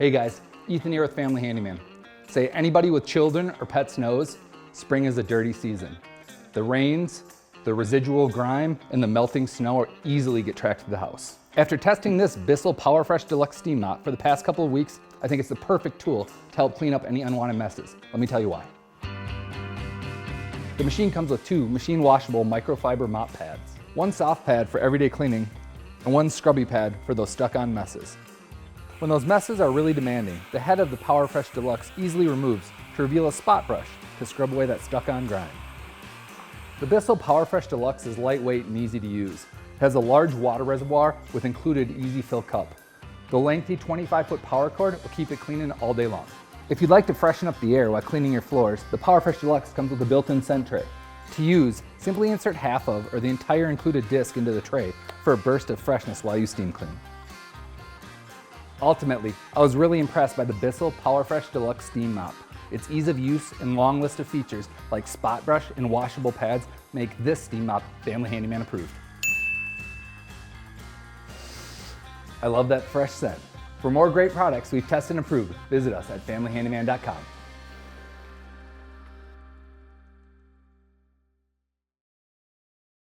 Hey guys, Ethan here with Family Handyman. Say anybody with children or pets knows spring is a dirty season. The rains, the residual grime, and the melting snow easily get tracked to the house. After testing this Bissell PowerFresh Deluxe Steam Mop for the past couple of weeks, I think it's the perfect tool to help clean up any unwanted messes. Let me tell you why. The machine comes with 2 machine washable microfiber mop pads. 1 soft pad for everyday cleaning, and 1 scrubby pad for those stuck-on messes. When those messes are really demanding, the head of the PowerFresh Deluxe easily removes to reveal a spot brush to scrub away that stuck-on grime. The Bissell PowerFresh Deluxe is lightweight and easy to use. It has a large water reservoir with included easy fill cup. The lengthy 25-foot power cord will keep it cleaning all day long. If you'd like to freshen up the air while cleaning your floors, the PowerFresh Deluxe comes with a built-in scent tray. To use, simply insert half of or the entire included disc into the tray for a burst of freshness while you steam clean. Ultimately, I was really impressed by the Bissell PowerFresh Deluxe Steam Mop. Its ease of use and long list of features like spot brush and washable pads make this steam mop Family Handyman approved. I love that fresh scent. For more great products we've tested and approved, visit us at familyhandyman.com.